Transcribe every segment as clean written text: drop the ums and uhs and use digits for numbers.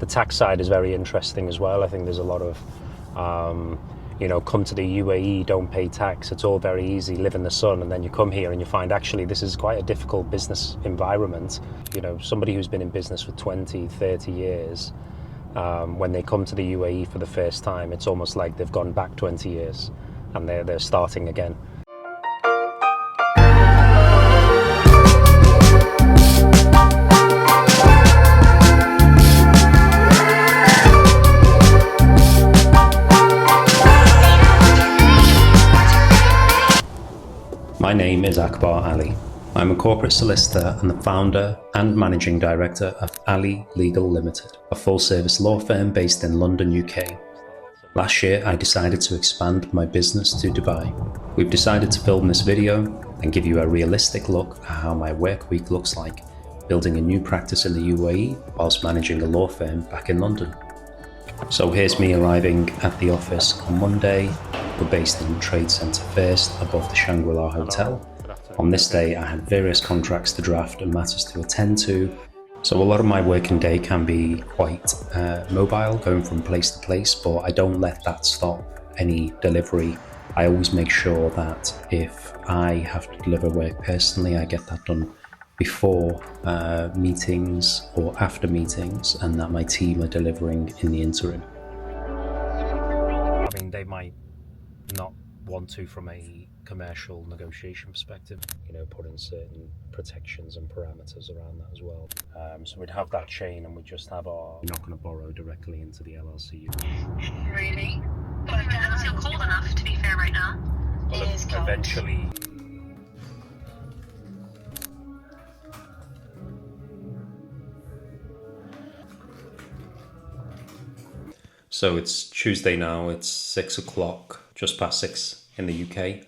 The tax side is very interesting as well. I think there's a lot of, come to the UAE, don't pay tax. It's all very easy, live in the sun. And then you come here and you find actually this is quite a difficult business environment. Somebody who's been in business for 20, 30 years, when they come to the UAE for the first time, it's almost like they've gone back 20 years and they're starting again. My name is Akbar Ali. I'm a corporate solicitor and the founder and managing director of Ali Legal Limited, a full-service law firm based in London, UK. Last year, I decided to expand my business to Dubai. We've decided to film this video and give you a realistic look at how my work week looks like, building a new practice in the UAE whilst managing a law firm back in London. So here's me arriving at the office on Monday. We're based in Trade Centre First, above the Shangri-La Hotel. On this day, I had various contracts to draft and matters to attend to. So a lot of my working day can be quite mobile, going from place to place, but I don't let that stop any delivery. I always make sure that if I have to deliver work personally, I get that done before meetings or after meetings, and that my team are delivering in the interim. I mean, they might not want to from a commercial negotiation perspective, put in certain protections and parameters around that as well. So we'd have that chain and we'd just have we're not going to borrow directly into the LLC. Really? But it doesn't feel cold enough to be fair right now. Well, it is cold. Eventually. So it's Tuesday now, it's 6 o'clock, just past 6 in the UK.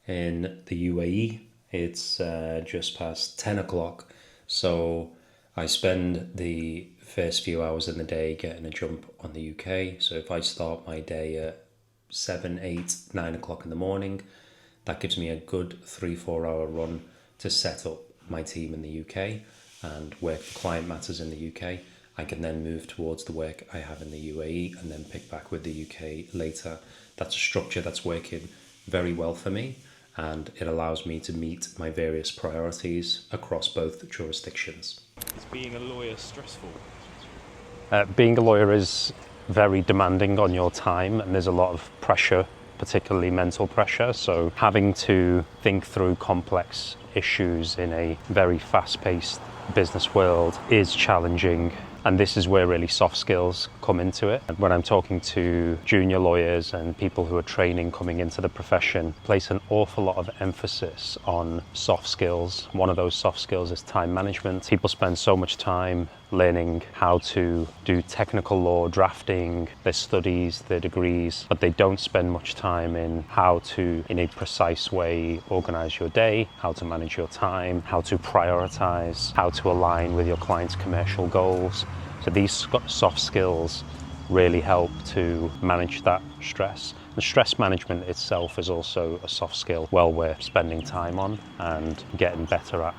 In the UAE, it's just past 10 o'clock. So I spend the first few hours in the day getting a jump on the UK. So if I start my day at 7, 8, 9 o'clock in the morning, that gives me a good 3-4 hour run to set up my team in the UK and work the client matters in the UK. I can then move towards the work I have in the UAE and then pick back with the UK later. That's a structure that's working very well for me, and it allows me to meet my various priorities across both jurisdictions. Is being a lawyer stressful? Being a lawyer is very demanding on your time, and there's a lot of pressure, particularly mental pressure. So having to think through complex issues in a very fast-paced business world is challenging. And this is where really soft skills come into it. When I'm talking to junior lawyers and people who are training coming into the profession, place an awful lot of emphasis on soft skills. One of those soft skills is time management. People spend so much time learning how to do technical law, drafting, their studies, their degrees, but they don't spend much time in how to, in a precise way, organize your day, how to manage your time, how to prioritize, how to align with your client's commercial goals. So these soft skills really help to manage that stress. The stress management itself is also a soft skill well worth spending time on and getting better at.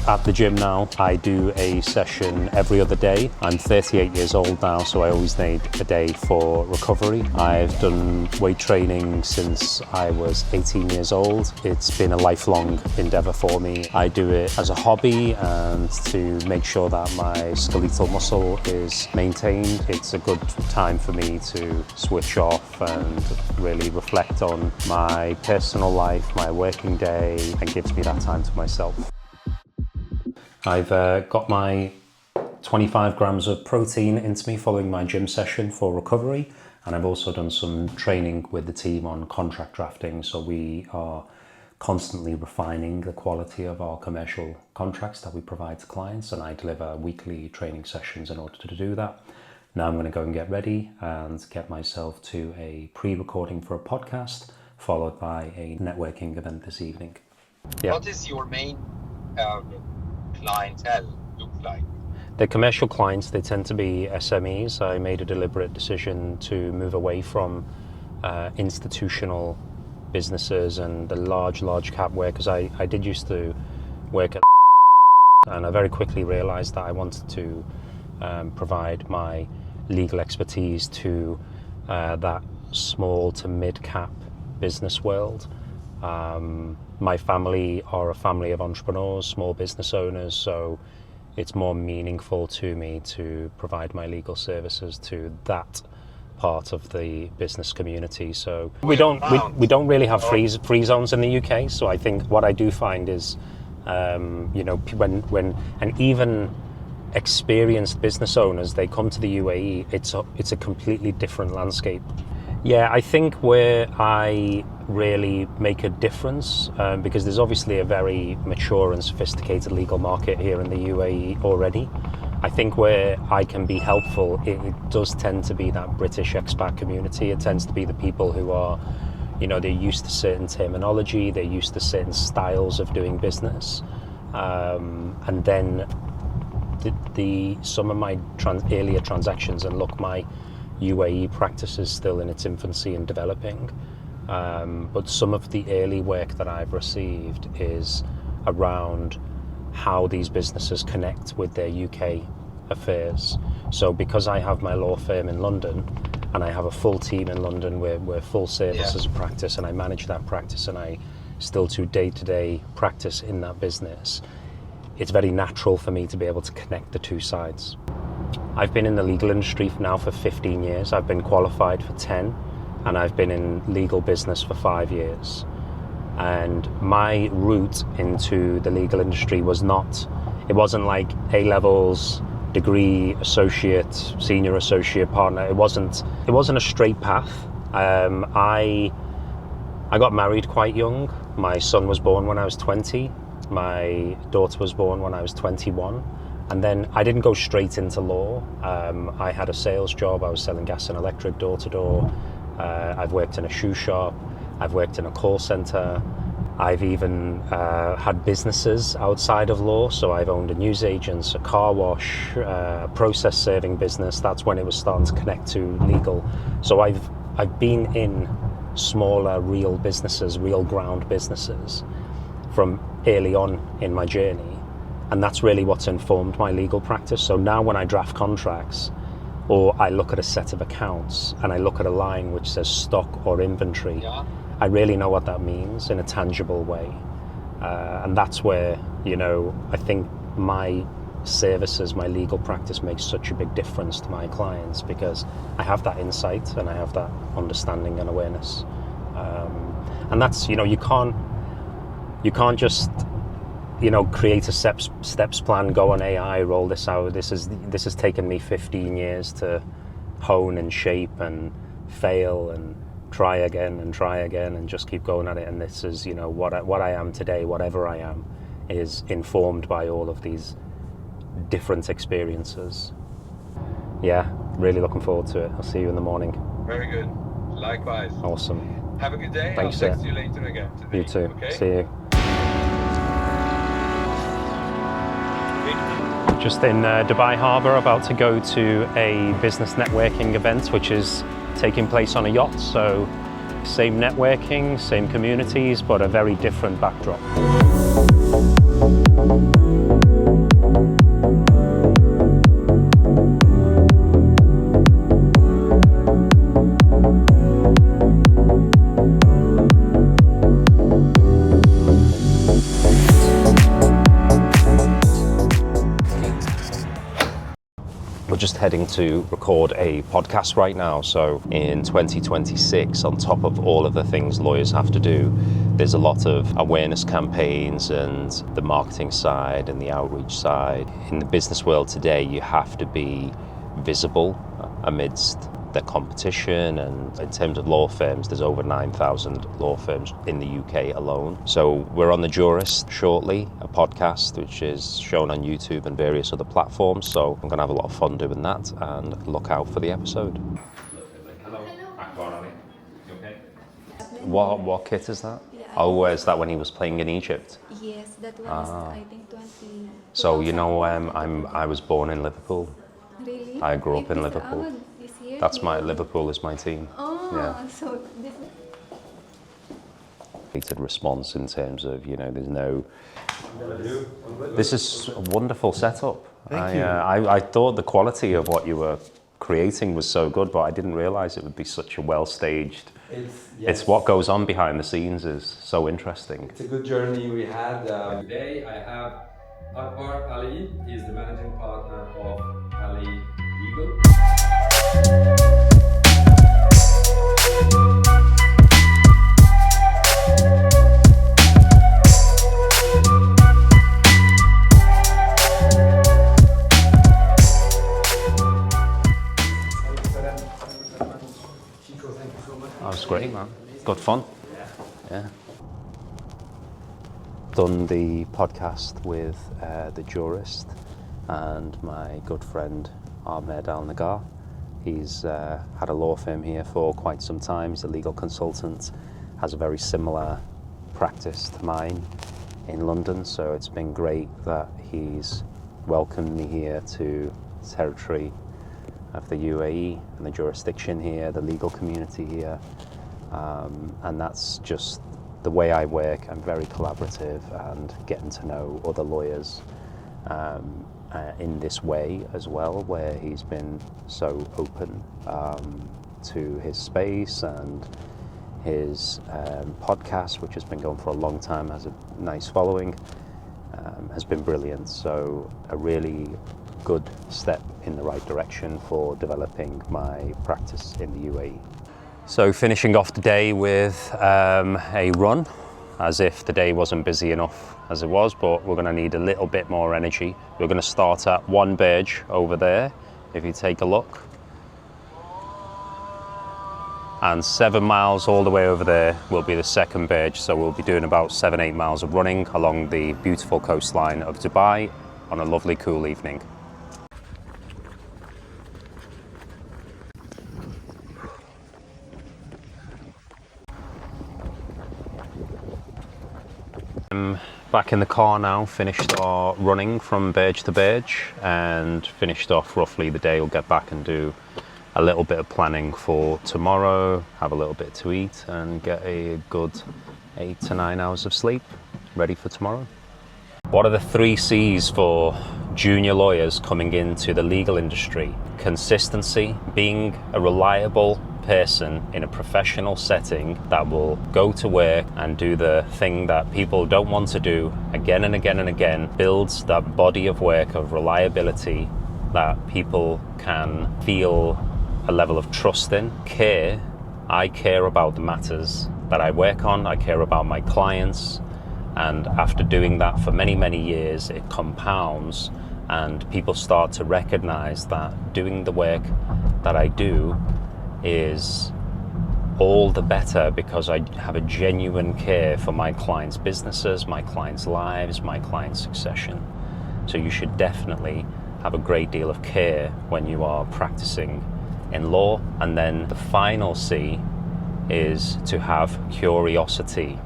At the gym now, I do a session every other day. I'm 38 years old now, so I always need a day for recovery. I've done weight training since I was 18 years old. It's been a lifelong endeavor for me. I do it as a hobby and to make sure that my skeletal muscle is maintained. It's a good time for me to switch off and really reflect on my personal life, my working day, and gives me that time to myself. I've got my 25 grams of protein into me following my gym session for recovery, and I've also done some training with the team on contract drafting, so we are constantly refining the quality of our commercial contracts that we provide to clients, and I deliver weekly training sessions in order to do that. Now I'm going to go and get ready and get myself to a pre-recording for a podcast, followed by a networking event this evening. Yeah. What is your main clientele look like? The commercial clients, they tend to be SMEs. I made a deliberate decision to move away from institutional businesses and the large cap work, because I did used to work at and I very quickly realized that I wanted to provide my legal expertise to that small to mid-cap business world. My family are a family of entrepreneurs, small business owners, so it's more meaningful to me to provide my legal services to that part of the business community. So we don't really have free zones in the UK. So I think what I do find is, when and even experienced business owners, they come to the UAE, it's a completely different landscape. Yeah, I think where I really make a difference, because there's obviously a very mature and sophisticated legal market here in the UAE already. I think where I can be helpful, it does tend to be that British expat community. It tends to be the people who are, they're used to certain terminology, they're used to certain styles of doing business. And then some of my earlier transactions, and look, my UAE practice is still in its infancy and developing, but some of the early work that I've received is around how these businesses connect with their UK affairs. So because I have my law firm in London and I have a full team in London, we're full service as a practice, and I manage that practice and I still do day-to-day practice in that business, it's very natural for me to be able to connect the two sides. I've been in the legal industry now for 15 years. I've been qualified for 10, and I've been in legal business for 5 years. And my route into the legal industry it wasn't like A-levels, degree, associate, senior associate, partner. It wasn't a straight path. I got married quite young. My son was born when I was 20. My daughter was born when I was 21. And then I didn't go straight into law. I had a sales job. I was selling gas and electric door to door. I've worked in a shoe shop. I've worked in a call center. I've even had businesses outside of law. So I've owned a newsagent, a car wash, a process serving business. That's when it was starting to connect to legal. So I've been in smaller, real businesses, real ground businesses from early on in my journey. And that's really what's informed my legal practice. So now when I draft contracts, or I look at a set of accounts and I look at a line which says stock or inventory, I really know what that means in a tangible way. And that's where, I think my services, my legal practice makes such a big difference to my clients, because I have that insight and I have that understanding and awareness. And that's, you can't just create a steps plan, go on AI, roll this out. This has taken me 15 years to hone and shape and fail and try again and just keep going at it. And this is, what I am today, whatever I am, is informed by all of these different experiences. Yeah, really looking forward to it. I'll see you in the morning. Very good. Likewise. Awesome. Have a good day. Thanks, I'll text you later again today. You too. Okay? See you. Just in Dubai Harbour, about to go to a business networking event which is taking place on a yacht. So same networking, same communities, but a very different backdrop. We're just heading to record a podcast right now. So in 2026, on top of all of the things lawyers have to do, there's a lot of awareness campaigns and the marketing side and the outreach side. In the business world today, you have to be visible amidst the competition, and in terms of law firms, there's over 9,000 law firms in the UK alone. So we're on the Jurist shortly, a podcast which is shown on YouTube and various other platforms. So I'm going to have a lot of fun doing that, and look out for the episode. Hello. You okay? What kit is that? Yeah, Oh, is that when he was playing in Egypt? Yes, that was I think 20. So you know, I was born in Liverpool. Really? I grew up in This Liverpool. Ahmed is here. That's my Liverpool is my team. Oh, Yeah. so this. Response in terms of, you know, there's no. This is a wonderful setup. I thought the quality of what you were creating was so good, but I didn't realize it would be such a well staged. It's what goes on behind the scenes is so interesting. It's a good journey we had. Today I have Akbar Ali. He's the managing partner of Ali Legal. That was great, man. Good fun. Yeah. Done the podcast with the jurist and my good friend Ahmed Al Nagar. He's had a law firm here for quite some time. He's a legal consultant, has a very similar practice to mine in London, so it's been great that he's welcomed me here to the territory of the UAE and the jurisdiction here, the legal community here, and that's just the way I work. I'm very collaborative and getting to know other lawyers in this way as well, where he's been so open to his space, and his podcast, which has been going for a long time, has a nice following, has been brilliant. So a really good step in the right direction for developing my practice in the UAE. So finishing off the day with a run, as if the day wasn't busy enough as it was, but we're going to need a little bit more energy. We're going to start at one Burj over there, if you take a look. And 7 miles all the way over there will be the second Burj. So we'll be doing about 7-8 miles of running along the beautiful coastline of Dubai on a lovely cool evening. I'm back in the car now, finished our running from Burj to Burj and finished off roughly the day. We'll get back and do a little bit of planning for tomorrow, have a little bit to eat and get a good 8 to 9 hours of sleep ready for tomorrow. What are the 3 C's for junior lawyers coming into the legal industry? Consistency, being a reliable person in a professional setting that will go to work and do the thing that people don't want to do again and again and again, builds that body of work of reliability that people can feel a level of trust in. Care, I care about the matters that I work on, I care about my clients, and after doing that for many, many years, it compounds and people start to recognize that doing the work that I do is all the better because I have a genuine care for my clients' businesses, my clients' lives, my clients' succession. So you should definitely have a great deal of care when you are practicing in law. And then the final C is to have curiosity.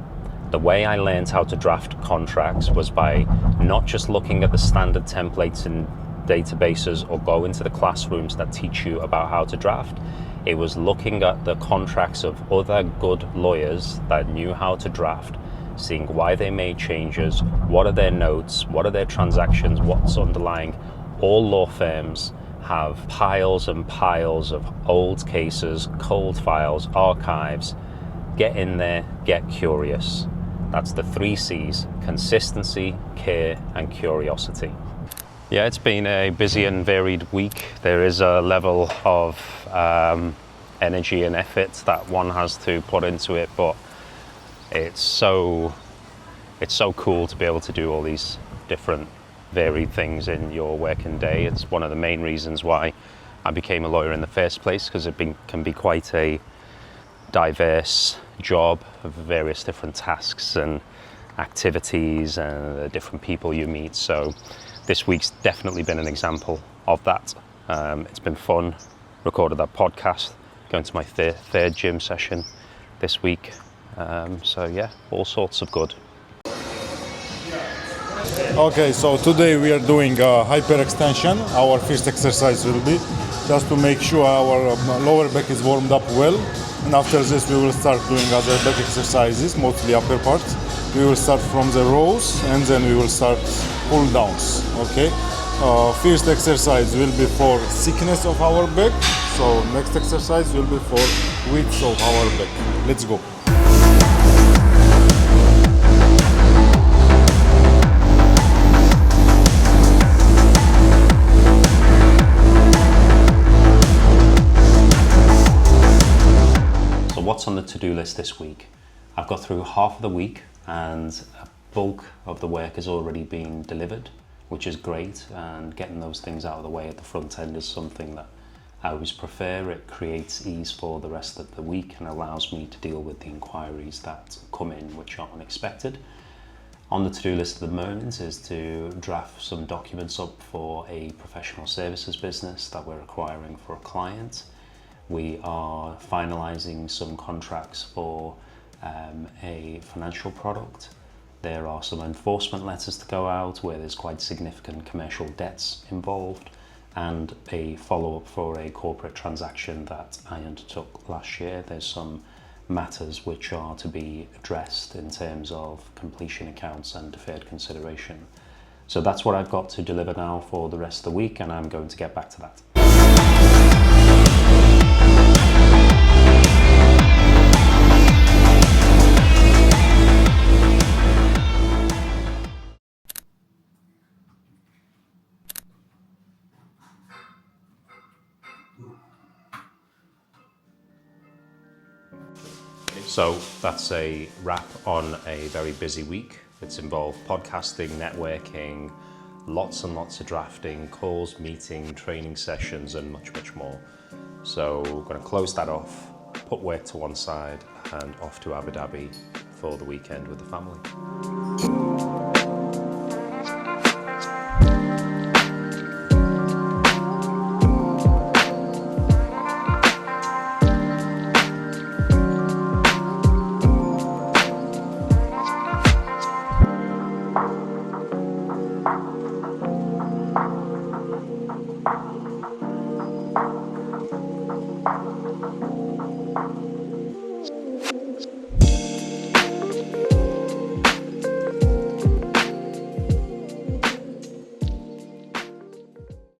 The way I learned how to draft contracts was by not just looking at the standard templates in databases or go into the classrooms that teach you about how to draft. It was looking at the contracts of other good lawyers that knew how to draft, seeing why they made changes, what are their notes, what are their transactions, what's underlying. All law firms have piles and piles of old cases, cold files, archives. Get in there, get curious. That's the 3 C's: consistency, care, and curiosity. Yeah, it's been a busy and varied week. There is a level of energy and effort that one has to put into it, but it's so cool to be able to do all these different varied things in your working day. It's one of the main reasons why I became a lawyer in the first place, because it can be quite a diverse job of various different tasks and activities and the different people you meet. So this week's definitely been an example of that. It's been fun. Recorded that podcast, going to my third gym session this week. So yeah, all sorts of good. Okay, so today we are doing hyperextension. Our first exercise will be just to make sure our lower back is warmed up well. And after this we will start doing other back exercises, mostly upper parts. We will start from the rows and then we will start pull downs. Okay. First exercise will be for thickness of our back. So next exercise will be for width of our back. Let's go. What's on the to-do list this week? I've got through half of the week and a bulk of the work has already been delivered, which is great, and getting those things out of the way at the front end is something that I always prefer. It creates ease for the rest of the week and allows me to deal with the inquiries that come in which are unexpected. On the to-do list at the moment is to draft some documents up for a professional services business that we're acquiring for a client. We are finalising some contracts for a financial product. There are some enforcement letters to go out where there's quite significant commercial debts involved, and a follow-up for a corporate transaction that I undertook last year. There's some matters which are to be addressed in terms of completion accounts and deferred consideration. So that's what I've got to deliver now for the rest of the week, and I'm going to get back to that. So that's a wrap on a very busy week. It's involved podcasting, networking, lots and lots of drafting, calls, meeting, training sessions, and much, much more. So we're going to close that off, put work to one side, and off to Abu Dhabi for the weekend with the family.